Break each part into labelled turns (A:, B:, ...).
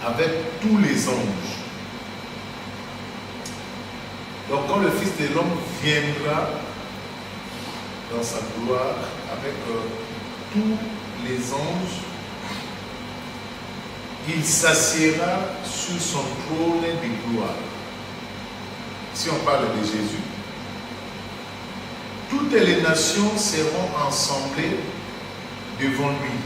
A: avec tous les anges. Donc quand le Fils de l'homme viendra dans sa gloire avec tous les anges, il s'assiera sur son trône de gloire. Si on parle de Jésus, toutes les nations seront assemblées devant lui.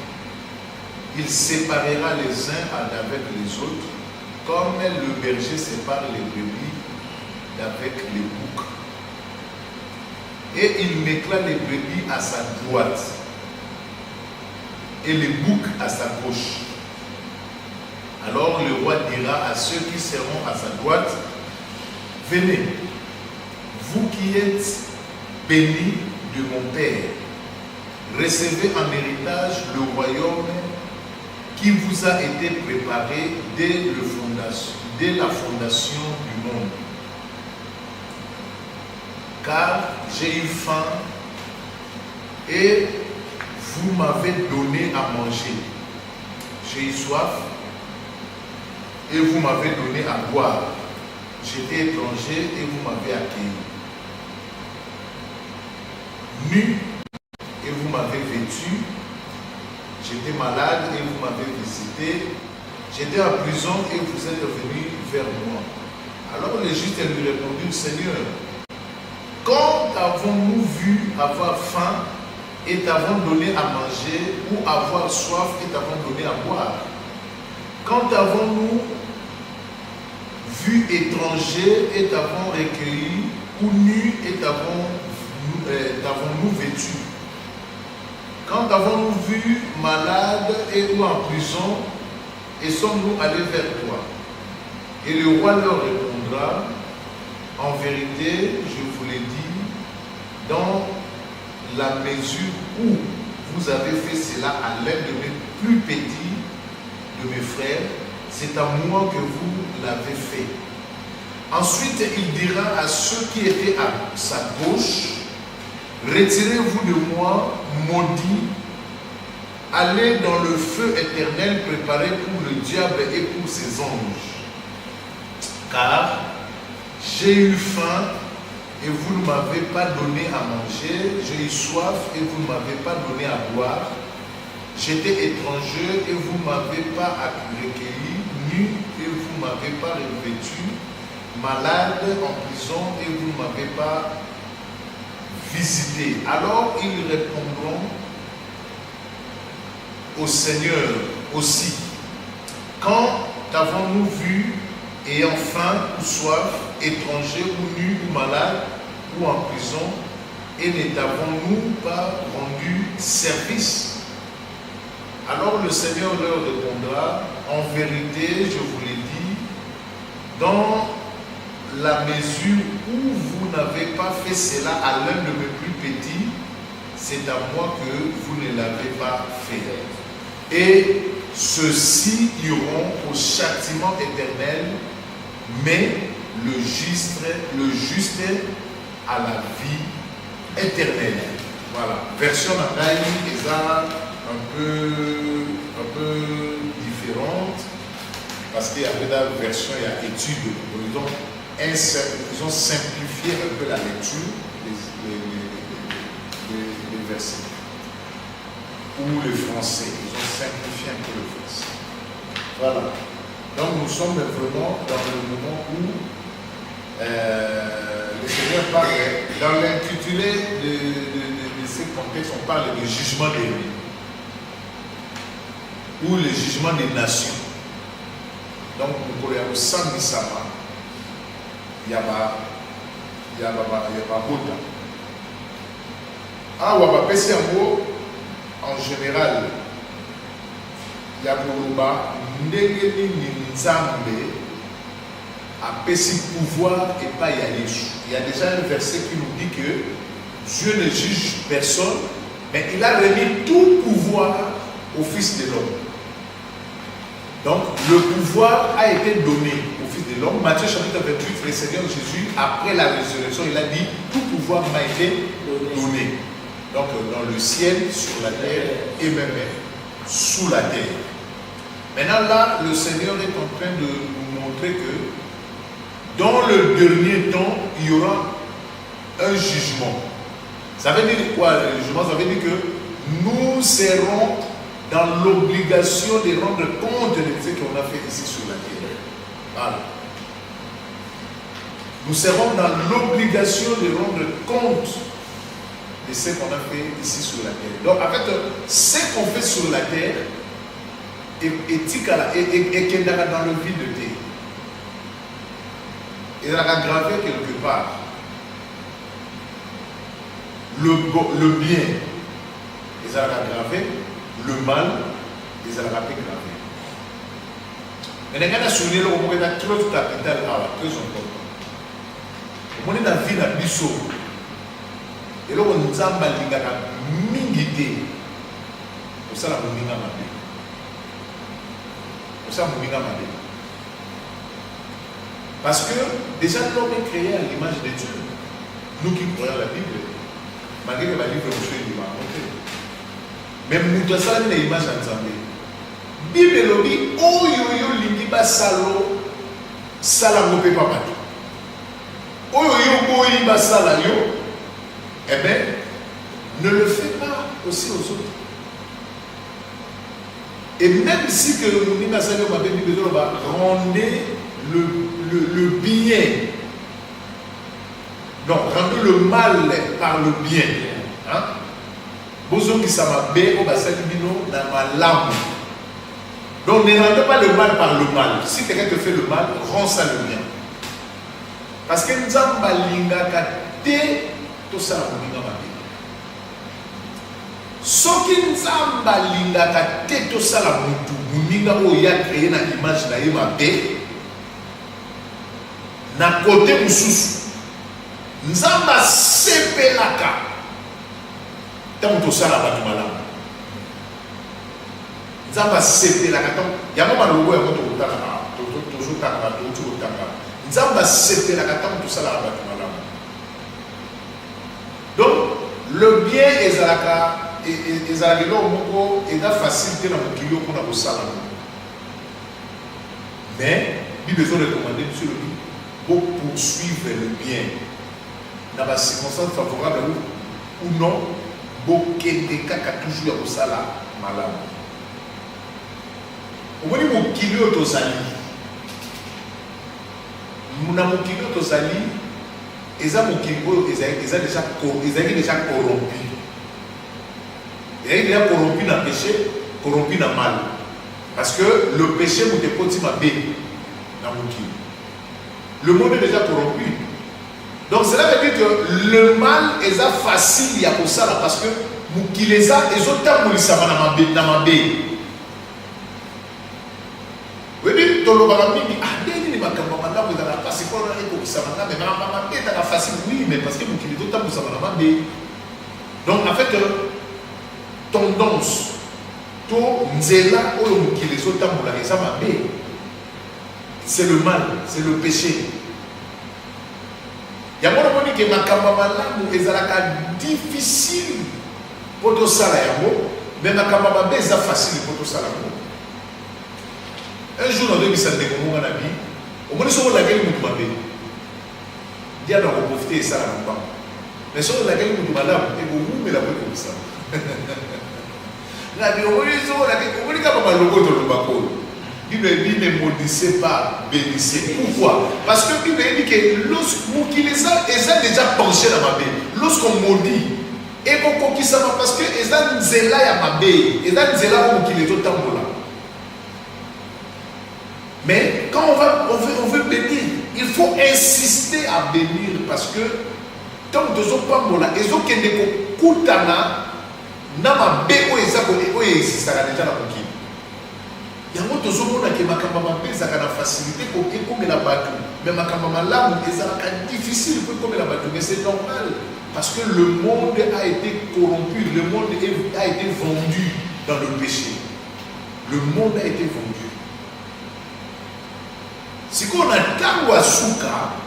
A: Il séparera les uns avec les autres, comme le berger sépare les brebis d'avec les boucs. Et il mettra les brebis à sa droite et les boucs à sa gauche. Alors le roi dira à ceux qui seront à sa droite, venez, vous qui êtes bénis de mon Père, recevez en héritage le royaume qui vous a été préparé dès la fondation du monde. Car j'ai eu faim et vous m'avez donné à manger. J'ai eu soif et vous m'avez donné à boire. J'étais étranger et vous m'avez accueilli. Nu et vous m'avez vêtu. J'étais malade et vous m'avez visité. J'étais en prison et vous êtes venu vers moi. Alors les justes lui répondirent, Seigneur, quand avons-nous vu avoir faim et t'avons donné à manger, ou avoir soif et t'avons donné à boire? Quand avons-nous vu étranger et t'avons recueilli, ou nu et t'avons-nous vêtu? Quand avons-nous vu malade et ou en prison et sommes-nous allés vers toi? Et le roi leur répondra, en vérité, je vous l'ai dit, dans la mesure où vous avez fait cela à l'un de mes plus petits, de mes frères, c'est à moi que vous l'avez fait. Ensuite, il dira à ceux qui étaient à sa gauche, retirez-vous de moi, maudits, allez dans le feu éternel préparé pour le diable et pour ses anges. Car j'ai eu faim et vous ne m'avez pas donné à manger, j'ai eu soif et vous ne m'avez pas donné à boire, j'étais étranger et vous ne m'avez pas recueilli, nu et vous ne m'avez pas revêtu, malade en prison et vous ne m'avez pas visité. Alors ils répondront au Seigneur aussi, quand t'avons-nous vu ayant faim ou soif, étranger ou nu ou malade ou en prison, et ne t'avons-nous pas rendu service? Alors le Seigneur leur répondra, en vérité, je vous l'ai dit, dans la mesure où vous n'avez pas fait cela à l'un de mes plus petits, c'est à moi que vous ne l'avez pas fait. Et ceux-ci iront au châtiment éternel, mais le juste à la vie éternelle. Voilà. Version Nataï est un peu différente, parce qu'il y avait dans la version, il y a étude. Donc, ils ont simplifié un peu la lecture des versets. Ou le français. Ils ont simplifié un peu le français. Voilà. Donc nous sommes vraiment dans le moment où le Seigneur parle, dans l'intitulé de ce contexte, on parle de jugement des rues, ou le jugement des nations. Donc nous avons Sami Sama, Yaba Bota. Ah, Waba Pesiambo, en général, Yaburuba, Ndegeni Nzambe, a péci pouvoir et pas Yanishu. Il y a déjà un verset qui nous dit que Dieu ne juge personne, mais il a remis tout pouvoir au Fils de l'homme. Donc, le pouvoir a été donné au Fils de l'homme. Matthieu chapitre 28, le Seigneur Jésus, après la résurrection, il a dit, tout pouvoir m'a été donné. Donc, dans le ciel, sur la terre et même sous la terre. Maintenant là, le Seigneur est en train de nous montrer que dans le dernier temps, il y aura un jugement. Ça veut dire quoi le jugement? Ça veut dire que nous serons dans l'obligation de rendre compte de ce qu'on a fait ici sur la terre. Voilà. Nous serons dans l'obligation de rendre compte de ce qu'on a fait ici sur la terre. Donc en fait, ce qu'on fait sur la terre est qu'il est dans le vide de terre. Il a gravé quelque part. Le bien, ils ont gravé. Le mal, ils ont gravé. Mais les gars, souligné le moment où il y a trop de capital, très important. On est dans la vie de Bissot. Et là, on nous a mingité. Pour ça, la moninga mabé. Pour ça, moninga mabé. Parce que déjà, l'homme est créé à l'image de Dieu. Nous qui croyons la Bible, malgré que la Bible nous m'a montré. Mais nous avons une image ensemble. Bible est lobby, oh yo yo lingiba salo, salango pe papa. Oh yo yo boy ba sala yo. Eh bien, ne le fais pas aussi aux autres. Et même si que nous n'avons pas besoin de rendez le bien. Non, rendez le mal par le bien. Hein? Besoin qui s'amène au bassin de dans ma lame. Donc ne rendez pas le mal par le mal. Si quelqu'un te fait le mal, rends ça le bien. Parce que nous avons tout ça la soki nzamba lingaka te tosala mutu muninga oyo ya créé na image na ye mabe na côté mususu nzamba sepelaka ntango tosala bato malamu nzamba sepelaka ntango yango malogo yango tozotaka nzamba sepelaka ntango tosala bato malamu. Donc le bien ezalaka ezalaki moko eza facilité na mokili mpona kosala. Mais Bible besoin de recommander sur le but pour poursuivre le bien dans la circonstance favorable ou non bokende kaka toujours ya kosala malamu. Omoni mokili oyo tozali na mokili oyo tozali eza mokili oyo ezalaki déjà corrompu. Il est déjà corrompu dans le péché, corrompu dans le mal. Parce que le péché vous dépose ma bé dans mon cœur. Le monde est déjà corrompu. Donc cela veut dire que le mal est facile à ça parce que qui les a les autres temps ils savent dans ma bé. Oui, oui, tout le monde a dit ah dès que ma camarade vous avez passé quoi là et pour ça mais ma bé est facile oui mais parce que qui les autres temps vous savez dans ma bé. Donc en fait tendance to nzela oyo mokili ezotambola eza mabe, c'est le mal, c'est le péché. Yango namoni ke makambo malamu ezalaka difficile po tosala yango, mais makambo mabe eza facile po tosala yango. Un jour nazoyebisa ndeko monga na bi omoni soko olakeli motu mabe dia na koprofite esala na mbango, mais soko olakeli motu malamu ekomumela po ekobisa. Bible dit ne maudissez pas, bénissez. Pourquoi? Parce que Bible dit que lorsqu'il les a déjà penché dans ma baie, lorsqu'on maudit, et qu'on qui ça va parce que les gens zéla ya ma baie, les gens zéla ou qui les autres là. Mais quand on veut bénir, il faut insister à bénir parce que tant que nous sommes là, ils ont qu'un écoutana. Nama be o ezako o ezisaka déjà na mokili yango tozomona ke makambo mabe ezaka na facilité ko ekomela bato mais makambo malamu ezalaka difficile pour ekomela bato, mais c'est normal parce que le monde a été corrompu, le monde a été vendu dans le péché, le monde a été vendu. Si on a ntango asuka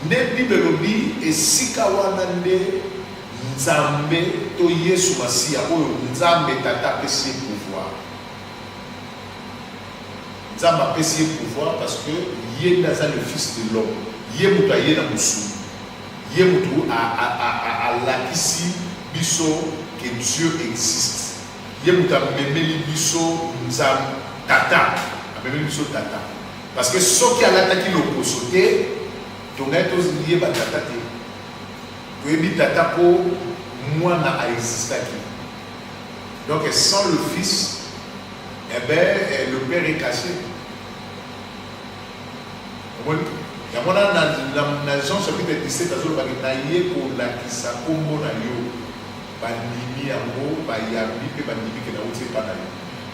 A: nde Bible lobi esika wana nde Nzambe to Yesu Masia oyo Nzambe tata pesi pouvoir. Nous avons apprécié le pouvoir parce que il est le fils de l'homme. Il est le moussou. Il est à l'acquis biso que Dieu existe. Il est le biso tata. Tata. Parce que ceux qui ont l'attaqué le sauté, tu as tous liés à tata. Tu as dit tata pour moi n'a existé. Donc sans le fils, eh ben, le père est caché. Il y a dans Jean chapitre 17, il y a pour la kisa kombo na yo bandimi yango bayambi pe bandimi ke na uti pa na yo.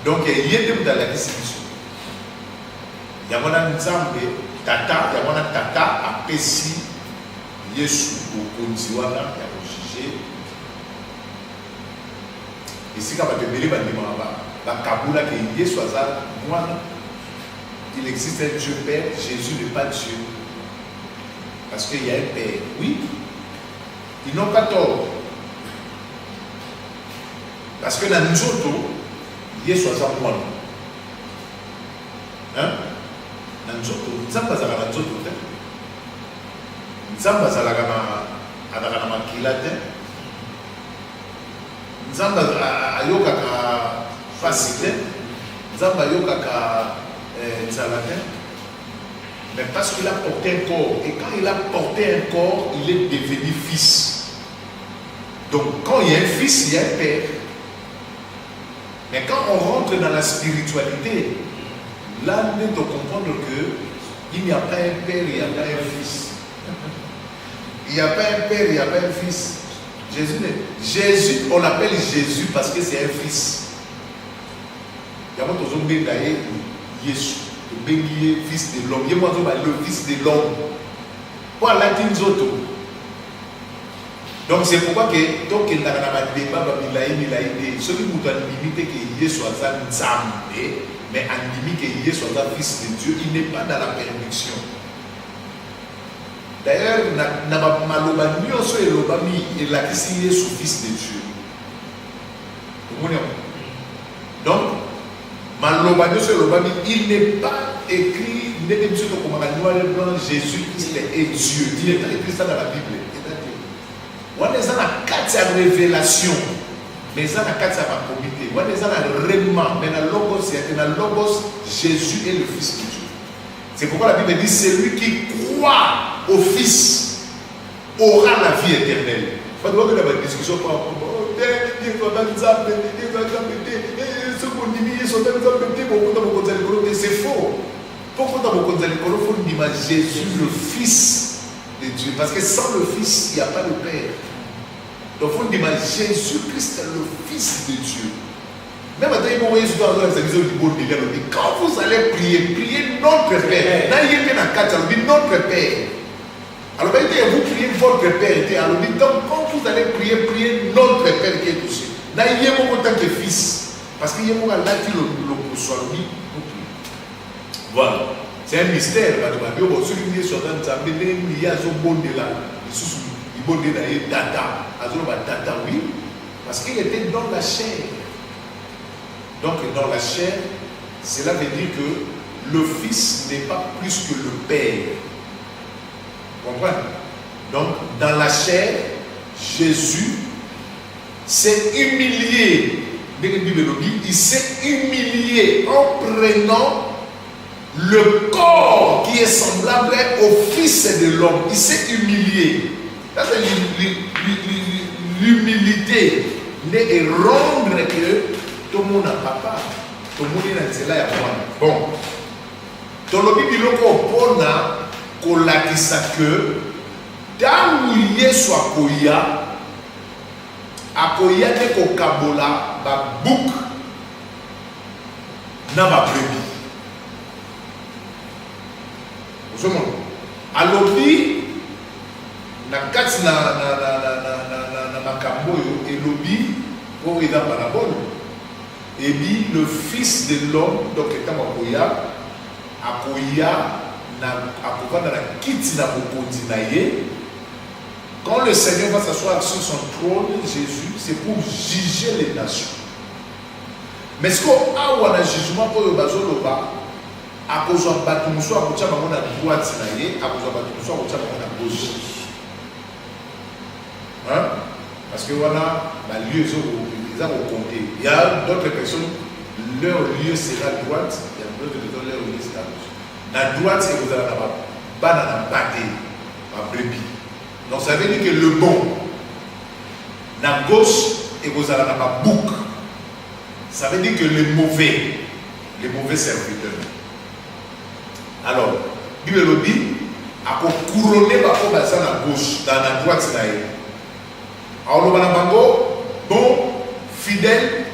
A: Donc il y a des dans la kisa. Il y a tata, il y a tata a pesi Yesu au konziwana ya jugé. Ici quand on te mêler bandimi ba kabula que Yesu aza mwana. Il existe un Dieu Père, Jésus n'est pas Dieu. Parce qu'il y a un Père. Oui, ils n'ont pas tort. Parce que dans nous autres, Yesu est un moine. Hein? Dans nous autres, nous sommes pas dans nous autres. Nous sommes pas dans la makilate. Nous sommes pas dans la facile. Nous sommes pas dans la mais parce qu'il a porté un corps, et quand il a porté un corps, il est devenu fils. Donc quand il y a un fils, il y a un père. Mais quand on rentre dans la spiritualité, là on doit comprendre qu'il n'y a pas un père, il n'y a pas un fils. Il n'y a pas un père, il n'y a pas un fils. Jésus, on l'appelle Jésus parce que c'est un fils. Il y a d'autres d'ailleurs. Jésus, le fils de l'homme. Le fils de l'homme. Pour la Zoto. Donc c'est pourquoi que donc il n'a pas de débat, ceux qui vous limiter que Jésus soit un Nzambe, mais en limite que Jésus soit un fils de Dieu, il n'est pas dans la permission. D'ailleurs, n'a pas malobani il a dit Jésus fils de Dieu. Donc il n'est pas écrit Jésus-Christ est Dieu. Il n'est pas écrit ça dans la Bible. On est dans la carte de révélation, mais dans la carte de comité. On est dans la réellement, mais dans le logos, Jésus est le Fils de Dieu. C'est pourquoi la Bible dit celui qui croit au Fils aura la vie éternelle. Il faut que la discussion par rapport c'est faux. Pourquoi Jésus le Fils de Dieu? Parce que sans le Fils, il n'y a pas de Père. Donc il faut dire Jésus-Christ est le Fils de Dieu. Même quand vous allez prier, priez notre Père. Notre Père. Alors vous priez votre Père. Alors donc quand vous allez prier, priez notre Père qui est touché. Il y a mon tant que fils. Parce qu'il y a mon là qui le voilà. C'est un mystère. Ceux qui sont dans le il y a un bon de là. Il bon de là, data. Oui. Parce qu'il était dans la chair. Donc dans la chair, cela veut dire que le Fils n'est pas plus que le Père. Vous comprenez? Donc dans la chair, Jésus s'est humilié. Il s'est humilié en prenant le corps qui est semblable au Fils de l'homme. Il s'est humilié. Ça c'est l'humilité. Et rendre que tout le monde n'a pas papa. Tout le monde est là. Bon. Dans le Bible, on a que dans où Yesu akoya, akoya te ko kabola ba bouk na ba brebis. Vous voyez? Alobi na kati na makambo yo elobi pour ida parabole. Et puis le Fils de l'homme, donc étant akoya na akoka na kiti na bokondi na ye. Quand le Seigneur va s'asseoir sur son trône, Jésus, c'est pour juger les nations. Mais ce qu'on a un jugement pour le bazoloba, à cause de Batumuso, à cause de la droite, à cause de Batumuso, à cause de la gauche. Hein? Parce que voilà, la lieu, ils ont compté. Il y a d'autres personnes, leur lieu sera droite, il y a d'autres personnes, leur lieu sera gauche. La droite, c'est que vous allez avoir banane pâté, ma brebis. Donc ça veut dire que le bon, la gauche, et vous allez avoir bouc. Ça veut dire que les mauvais serviteurs. Alors, Bible le dit, à couronner par rapport à la gauche, dans la droite, c'est là. Alors, le bango, bon, fidèle,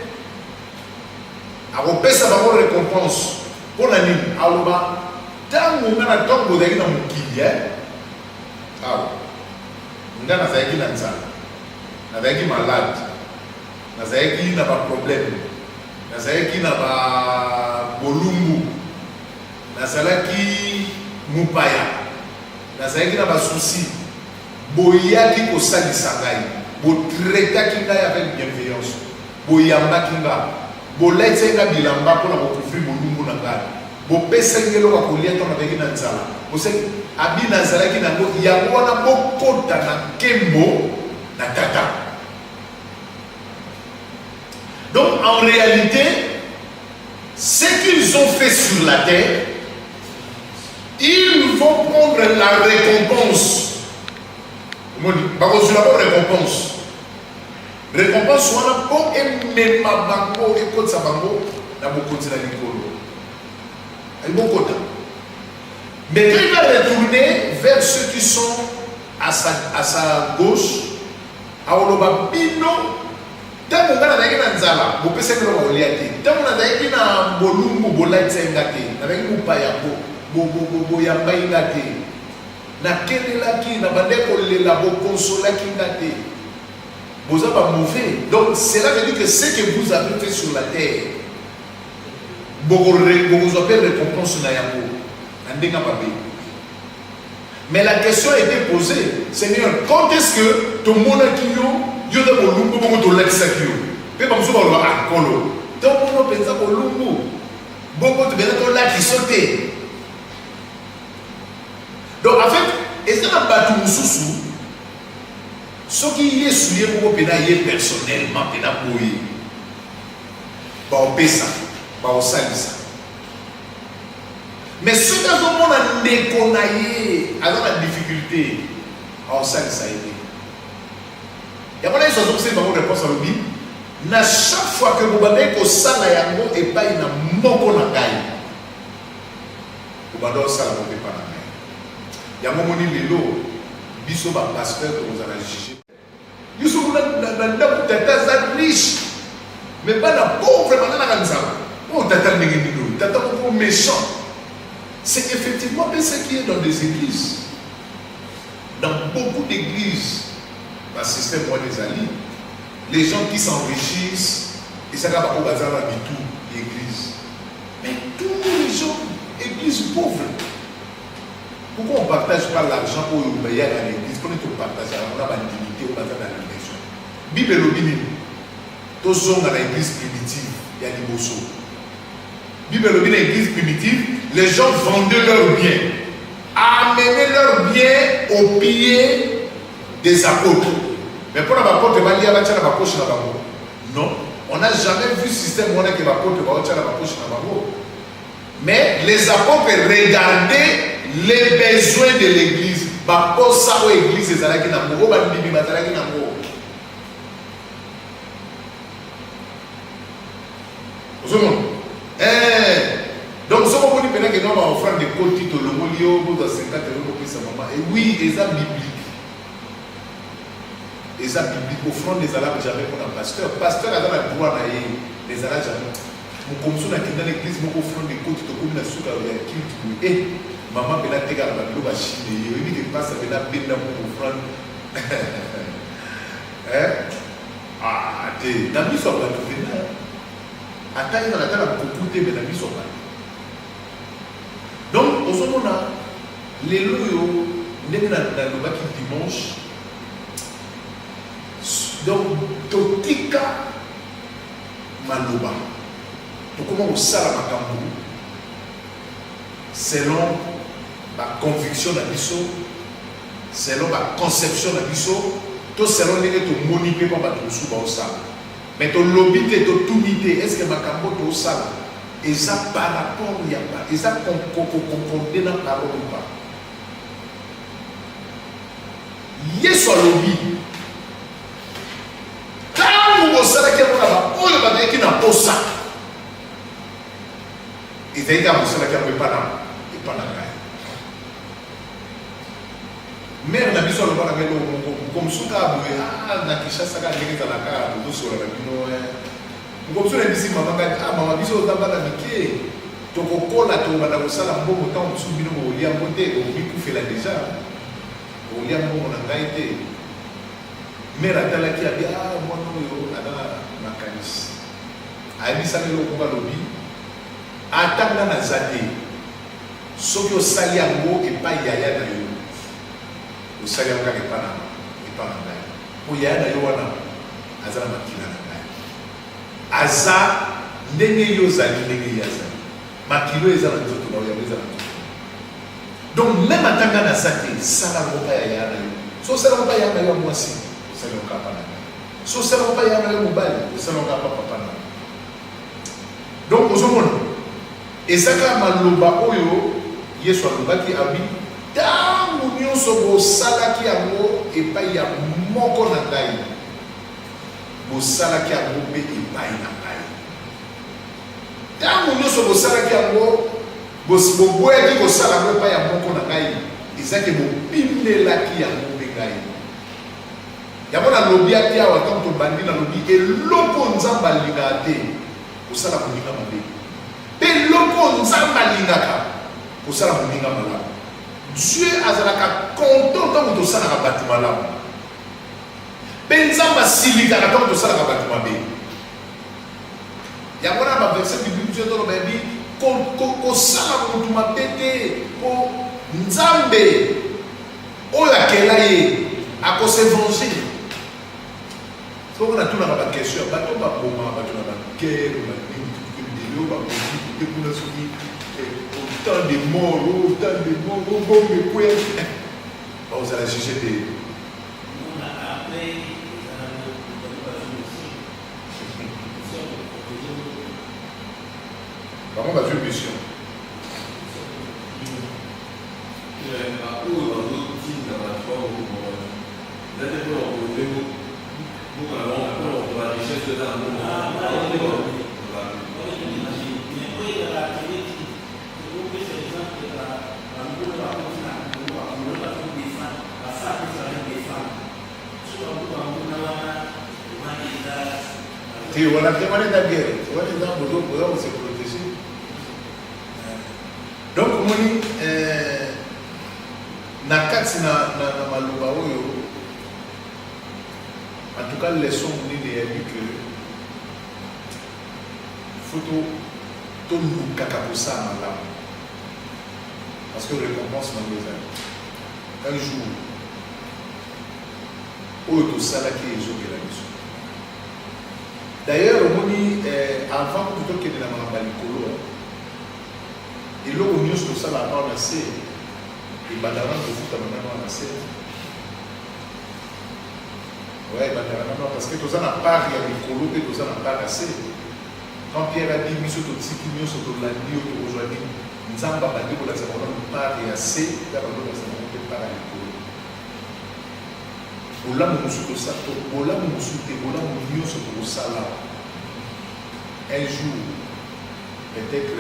A: à repérer sa récompense pour la ligne. Alors, tant que vous avez tant que vous avez dans mon qui alors, vous avez dans ça, vous avez malade, vous avez pas problème, vous avez pas bolumbu, vous avez mupaya, vous avez pas souci, boya qui ko sali sangai. Vous traitez avec bienveillance. Vous yamba kinga. Vous laissez nga bilamba pour vous offrir mon numbu nanga. Vous pensez que vous avez ton avec nanzala. Vous savez, abi nanzala qui nango yabona bokota na kembo na tata. Donc en réalité, ce qu'ils ont fait sur la terre, ils vont prendre la récompense. Sur la récompense. Récompense soit bon et même bango et côté sa bango na beaucoup de la nicolo. Il bon côté. Mais quand il va retourner vers ceux qui sont à sa gauche, à Oloba Bino, tant qu'on a avec un zala, vous pouvez se faire au liati. Tant qu'on a avec un bolumbu bolaïtse ngate, avec un payabo, bo yambaï ngate. Na kelela ki na bandeko lela bo consola ki ngate. Vous avez pas mauvais. Donc cela veut dire que ce que vous avez fait sur la terre, vous avez récompense na yango. Andenga babé. Mais la question a été posée, Seigneur, quand est-ce que tout le monde qui yo de bolumbu bongo to lexa ki yo. Pe ba muso ba akolo. To mono pensa bolumbu. Bongo to bena to la ki sauter. Donc en fait, est-ce que dans Batou Moussoussou, ce qui est souillé pour vous personnellement, pour vous payer ça, pour vous salir ça. Mais ceux qui ont déconnaillé, à la difficulté, on salit ça. Il y a pas de chose qui est réponse à l'oubli. À chaque fois que vous avez un salaire et pas une moko na gaï, vous avez un salaire et pas na gaï. Il y a un moment où il y a un pasteur que vous allez juger. Il y a un riche, mais pas la pauvre, pas méchant. C'est effectivement ce qui est dans des églises. Dans beaucoup d'églises, dans le système des alliés, les gens qui s'enrichissent, et ça va pas au bazar à tout l'église. Mais tous les gens, églises pauvres. Pourquoi on ne partage pas l'argent pour payer à l'église? Pour nous partager, on a une dignité au bazar dans la maison. Bible le dit, tous sont dans l'église primitive, il y a des bossos. Bible le dit, l'église primitive, les gens vendaient leurs biens, amenaient leurs biens au pied des apôtres. Mais pour l'apôtre, il va dire à la poche dans la main. Non, on n'a jamais vu ce système où on a que l'apôtre va dire à la poche dans la main. Mais les apôtres regardaient les besoins de l'église. Pour ça, l'église est à la guinée. Donc, ce qu'on dit maintenant que nous avons offert des codes titres, le mot lié au bout de 50 euros pour sa maman. Et oui, et ça biblique. Et ça biblique. Offrande des alabes jamais pour un pasteur. Pasteur a dans la droit des alabes jamais. Mon comme ça, dans l'église, mon offrande des codes titres, comme la soupe à la culte. Et maman, elle a été à la Bible, elle a chiné. Elle dit que passe avec la Bible dans mon offrande. Ah, t'es. La mise sur la trouver là. Attends, il a la computer, mais la mise sur la. Donc, au moment là, les loyaux, nous sommes dans le bac dimanche. Donc, Totika Maloba. Donc, comment on sait la Makambo? selon ma conviction de biso, selon ma conception de biso, tout selon les to moniper par bato sous ba osala. Mais to lobby te to tout mité, est-ce que ma cambo to osala? Et ça par rapport il y a pas, et ça concordé dans parole ou pas. Yeso lobby. Quand vous osala qui on a on va dire qu'il n'a pas ça. Et c'est là vous osala qui a pas là, et pas là. Mère n'a pas besoin de voir avec nous comme ça na Kinshasa ka ndenge za laka to sola na bino comme ça les maman ka maman biso ta bana mike to kokola to bana kosala mbongo tant musu bino mo lia mbote o bikufela déjà o lia mbongo na ngaite mère atala ki abi mwana oyo ana makanisi ayebisa lelo ko balobi atanga na zate soki osali yango epai yaya na yo osali yango kaka epai na ngai po yaya na yo wana aza na makila na ngai aza ndenge yo ozali ndenge ye azali makilo eza na nzoto na oyango eza na nzoto donc même atanga naza te sala yango mpa ya yaya na yo so osala yango mpa yaya na yo ya mwasi osali yango kapa na ngai so osala yango mpa yaya na yo mobali osala yango kapa papa na ngai donc ozomona ezaka maloba oyo yesu alobaki abi ntango nyonso bosalaki yango epai ya moko na ngai bosalaki yango mpe epai na ngai ntango nyonso bosalaki yango boboyaki kosala yango epai ya moko na ngai ezaki bobimelaki yango mpe ngai yango nalobiyaki awa ntango tobandi nalobi eloko nzambe alingaka te kosala moninga mabe mpe eloko nzambe alingaka kosala moninga malamu. Dieu azalaka content tant que tu sala ka batu malamu. Benzamba silika tant que tu sala ka batu mabe. Ya wana ba verset biblique Dieu dans le Bible ko sala ko tu mabete ko nzambe oya kelaye ako se venger. So on a tout na ba question bato ba boma bato na ba guerre ba ni ba ko kuna soki autant de morts, bon, mais quoi? Vous allez juger des. Comment va jouer mission? On a demandé la guerre, on a se protéger. Donc, moni, nakati na maloba oyo, en tout cas, les leçons ni de que photo tout nous kakaposa malamu, parce que récompense dans les années. Un jour, oyo to sala ki ezokela biso. D'ailleurs, avant que tu aies la maladie, il y a eu une chose à la assez, et Badaran de foot à la assez. Ouais, parce que tout ça n'a pas rien de colo, et tout ça n'a pas assez. Quand Pierre a dit, Miso Totsiki, Miso Tolani, aujourd'hui, Nzamba a dit que la seconde part est assez, la seconde part est colo. Ola musuto sato, ola musute, ola munyoso pour ça là. Un jour, peut-être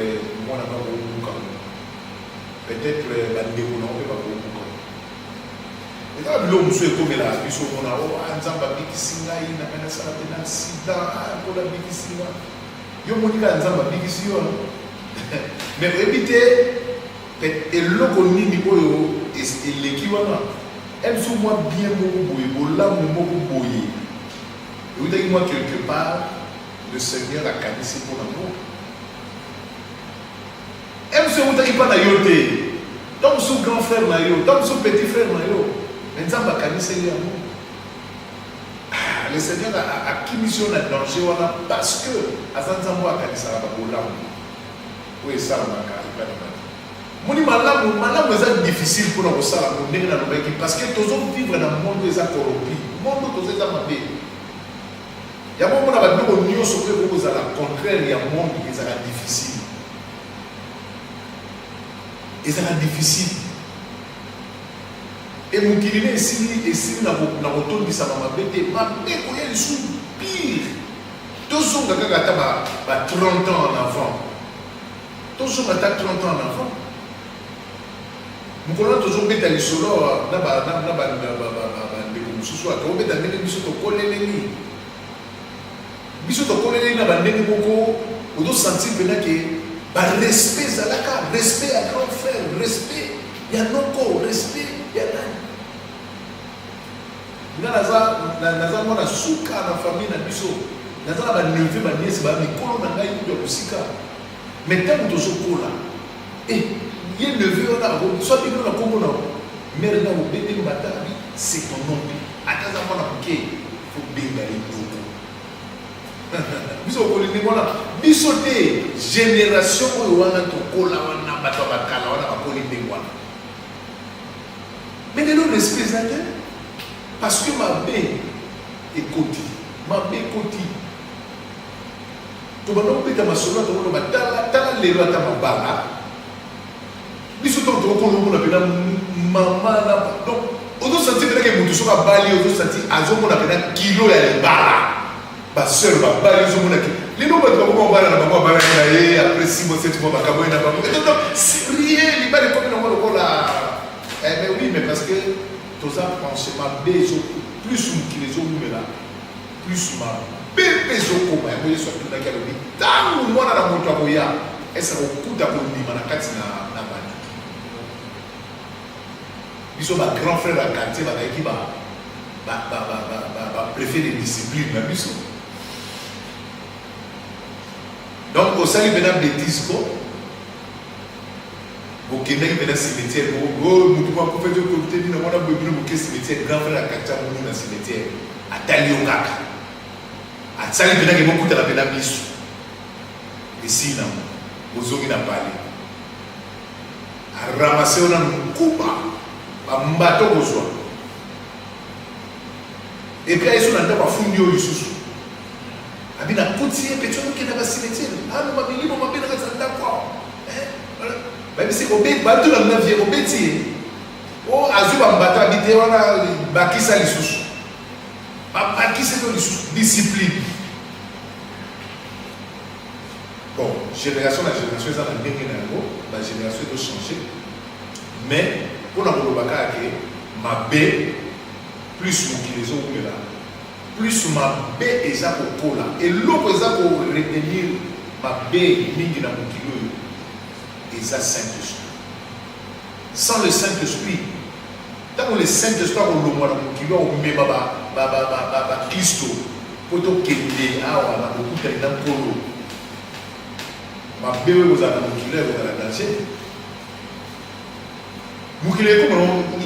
A: moi n'a pas beaucoup, peut-être la déco n'a pas beaucoup. Et là, l'homme se comme là, il se connaît, oh, Nzamba bikisinga, il n'a pas ça là, sida, ah, pour la bikisinga. Yo monika Nzamba bikisinga. Mais éviter, et l'homme ni oyo, et l'équivalent. Elle se voit bien beaucoup, là, beaucoup boyer. Et vous dites, moi, quelque part, le Seigneur a canissé pour l'amour. Elle se voit pas dans yoté. Tant son grand frère, tant son petit frère, mais ça va canissé l'amour. Le Seigneur a qui mission la danger parce que, à Zanzambo a canissé la baboula. Oui, ça, on a carré. Moni malamu est difficile pour nous ça parce que tous on vivre dans le monde des corrompu. Le monde tous est mabé. Il y a un moment où nous sommes à la contraire, il y a un monde qui est difficile. Et ça est difficile. Et mon kiné ici na rotonde ça m'a bête, ma bête il est sous pire. Tous sont dans 30 ans en avant. Tous sont dans 30 ans en avant. Nous connaissons toujours bête à l'isolo na ba mususu aka obeta ndenge biso to koleleli. Biso to koleleli na ba ndenge moko odo sentir pena que ba respect zalaka, respect à grand frère, respect ya noko, respect ya nani. Naza mona suka na famille na biso. Naza ba neveu ba nièce ba mikolo na ngai yo kusika. Mais tant que tozo kola. Et il neveu on a soit bien na kombo na mère na obete mbatabi c'est ton nom. Akaza mona buke faut benga ito. Biso ko ni mona biso te génération oyo wana to kola wana bato bakala wana ba koli bengwa. Mais de nos respects parce que ma bé est côté. Ma bé côté. Tu vas nous mettre ma soeur, tu vas nous mettre les lois de ma bala. Nous sommes tous les jours, maman. Donc, on doit sentir que nous sommes à Bali, on doit sentir à Zomo, on a kilo et bala. Ma soeur va Bali, Zomo, les noms de ma bala, après 6 mois, 7 mois, ma caboye n'a pas. C'est rien, il va les communes, on va là. Mais oui, mais parce que tous ça pensent ma besoin plus que les autres là plus ma besoin comme un peu sur tout la galerie dans le monde à la montre à Boya et ça va coûter à Bondi manakati na bande ils sont ma grand frère à quartier qui va préférer discipline la mission donc au salut maintenant bêtise quoi. Au Québec, il y a un cimetière. Nous pouvons faire des côtés de un cimetière. Grand frère à Katia, dans le cimetière. À Taliokaka. À Tsali, il y a beaucoup de la peine à Bissou. Ici, aux hommes, il n'a pas allé. À ramasser, on a un coupa. À Mbato, aux hommes. Et puis, ils sont dans le fond de Yususu. À bien, à côté, il y a un cimetière. Ah, nous m'avons dit, on m'a bien d'accord. Même si on est battu dans la vie, on est battu. Oh, Azul va me battre, habiter, on a bâti ça les sous. Bâti ça les sous. Discipline. Bon, génération la génération, ça va bien la génération doit changer. Mais, pour la Bolobaka, ma bé, plus mon kilézo ou là, plus ma bé est ça pour cola. Et l'autre est ça pour retenir ma bé, mingi dans mon kilo. Et ça, Saint-Esprit. Sans le Saint-Esprit, tant que le Saint-Esprit, on le voit dans mon kilo, on met Christo, pour que Kédé, on a beaucoup de temps pour l'eau. Ma bébé, vous avez mon kilo, vous avez la danger. Mon kilo, il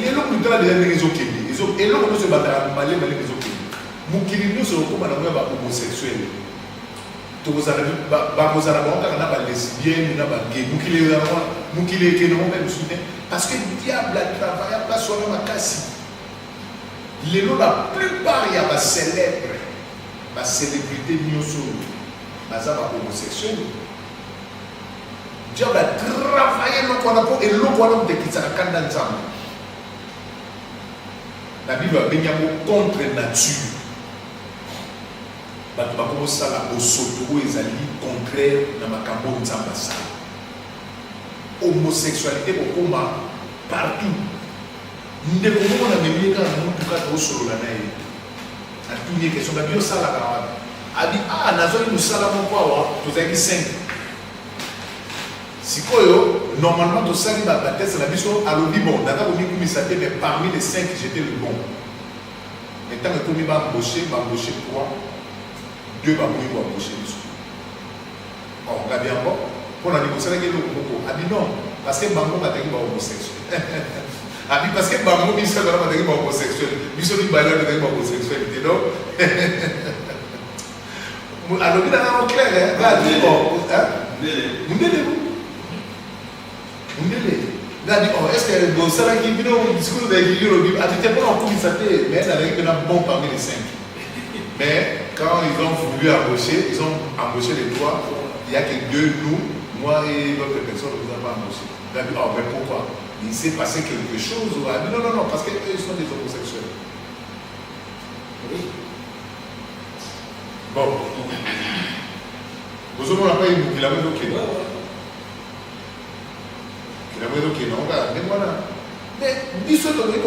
A: est là pour nous donner des raisons Kédé. Et là, on se bat à Malé, les raisons Kédé. Mon kilo, nous sommes comme un homosexuel. Vous avez lesbienne, parce que le diable a travaillé à pas sur la casse. La plupart il y a des célèbres, des célébrités des homosexuels. Le diable a travaillé et l'autre de la Bible a bien contre nature. Bato bakomosa la osoto ezali contraire na makambo nzamba sa homosexualité bokoma partout ndeko moko na memeka na mutu kata osolola na ye atunie question ba bio sala ka abi nazo ni musala moko awa tozaki 5 sikoyo normalement tosali ba test na biso alobi bon naka ko mikumisa te mais parmi les 5 j'étais le bon mais tant que komi ba embaucher quoi 2 babouilles pour embaucher les sous. Bon, on a bien bon. Pour la négociation, il y a non, parce que Bango m'a dit homosexuel. Parce que Bango m'a dit homosexuel. Il s'est dit homosexualité, non? Alors, il y a un clair, hein? Vous Il a dit, oh, est-ce que bon, ça va qui vient au discours de l'Église, a dit, t'es pas en cours, il s'appelait, mais elle avait été bon parmi les 5. Mais quand ils ont voulu embaucher, ils ont embauché les 3, il n'y a que 2, nous, moi et l'autre personne, nous n'avons pas embauché. Il a dit, oh, mais pourquoi? Il s'est passé quelque chose. Il a dit, non, non, non, parce qu'eux, ils sont des homosexuels. Oui. Bon. Vous avez pas eu qu'il a mis au Kenya. Qu'il a mis au Kenya. Mais voilà. Mais, dis ce que vous avez dit,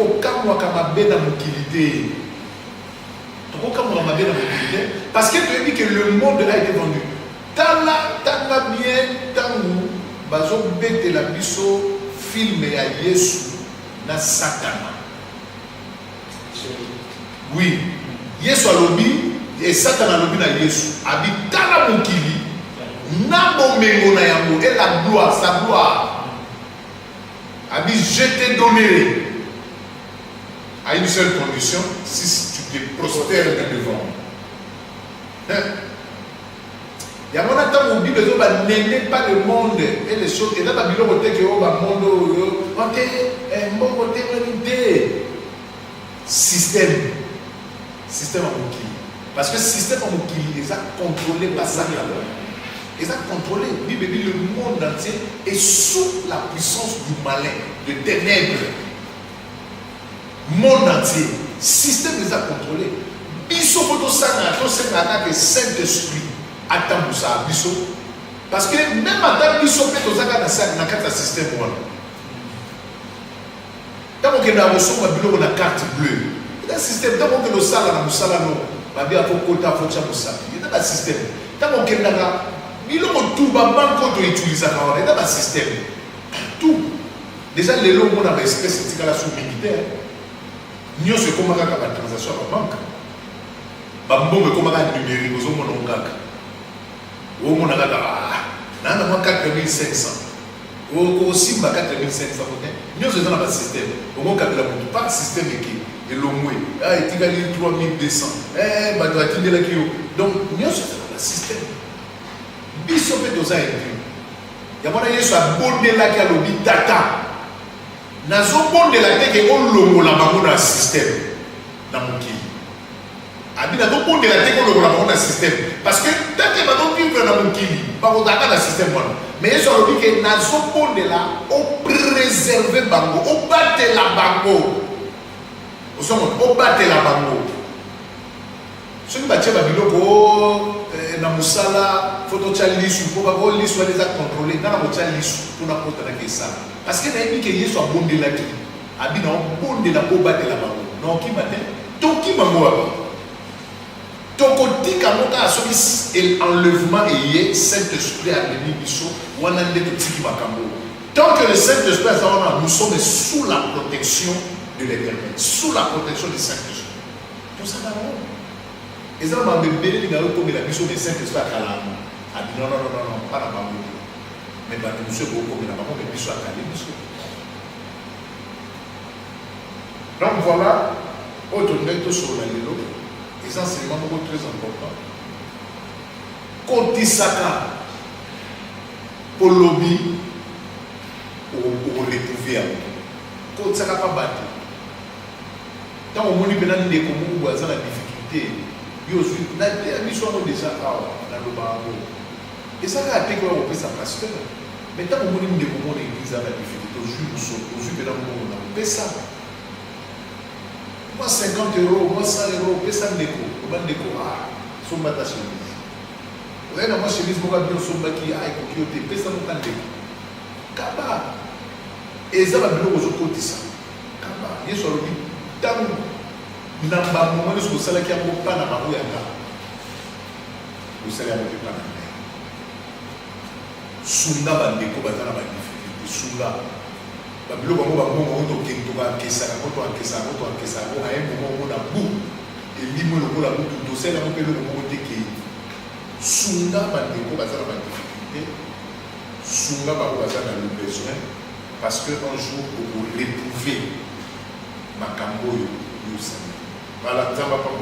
A: parce que tu as dit que le monde a été vendu. Tant bien, tant où, bazo bete la biso film à Yesu na Satana. Oui, Yesu a lobby et Satan a lobby na Yesu. Habitala mukili, na bomengo na yango et la gloire, sa gloire. Abi, je t'ai donné à une seule condition, si tu te prostères devant. Il y a mon attente, on dit que n'aimez pas le monde et les choses. Et là, il y a un monde qui est un monde système. Système en Moukili. Parce que le système en Moukili, ils ont contrôlé par ça. Ils ont contrôlé. Le monde entier est sous la puissance du malin, de ténèbres. Monde entier. Système les a contrôlés. Biso photo sana, to c'est que Saint-Esprit attend pour ça, biso. Parce que même à biso peut aux aga na carte système voilà. Tant que na reçoit ma bilo na carte bleue. Le système tant que le sala na musala no, ba bien faut kota faut cha musala. Il y a un système. Tant que na bilo tout ba banque to utiliser ça il y a un système. Tout. Déjà les lots on a espèce c'est la sous militaire. Nous c'est comment la transaction à la banque. Bambo mais comment la numérique aux hommes non kaka. Au monde a nana moi 4500. Au Simba 4500 nous c'est dans le système. Au monde capilla pas système qui est l'omoué. Ah il t'a dit 3200. Eh bah doit tenir la kio. Donc nous c'est dans le système. Biso peut dosa inclus. Ya mona Yesu a bondé la ka lobi tata. Nazo bondé la teke on longo la bango na système. Na mokili. Abi na do bondé la teke on longo la bango na système. Parce que tant que va donc vivre na mokili, ba ko daka na système wana. Mais Yesu a lobi que nazo bondé la o préserver bango, o battre la bango. O battre la bango. Ce qui va dire biloko na musala photo chalisu pour ba ko lisu les a contrôler na mo chalisu pour na kota na kesa parce que na yiki Yesu a bondé la ki abi na bondé la ko battre la bango non ki matin to ki mango aba to ko tika moka asoki et enlèvement et Saint-Esprit a venu biso wana ndeko tiki makambo tant que le Saint-Esprit est là nous sommes sous la protection de l'Éternel sous la protection du Saint-Esprit tout ça là. Et ça m'a bébé les gars comme la mission des Saint-Esprit à Kalam. A dit non, pas la banque. Mais bah nous sommes beaucoup la banque, mais mission à Kalam, monsieur. Donc voilà, autre net sur la vélo, les enseignements sont très importants. Kotisaka, pour lobby, pour retrouver. Kotisaka pas battu. Tant au monde maintenant des communes où ils ont la difficulté. La mission est déjà dans le barreau. Et ça a été qu'on peut sa pasteur. Mais tant que nous avons l'église à la difficulté, aujourd'hui, nous avons ça. Moi, 50 €, moi, 100 €, paye ça déco. Comment déco? Ah, son bata chemise. Vous voyez, moi, chemise, moi, bien son baki, ah, il faut qu'il paye ça, mon déco. Kaba. Et ça va bien aux autres ça. Kaba. Il y a sur le dit, tant namba moment où ça qui a pas na maou yanga vous savez avec pas na sunga bande ko batana ba difficulté sunga ba bilo ba mo to ke to ba kesa ko to kesa ko ay mo na bu et limo lo la bu to c'est la mo pe lo mo te ke sunga bande ko batana ba difficulté sunga ba ko batana le besoin parce que un jour pour retrouver makambo yo yo. Voilà, ça va pas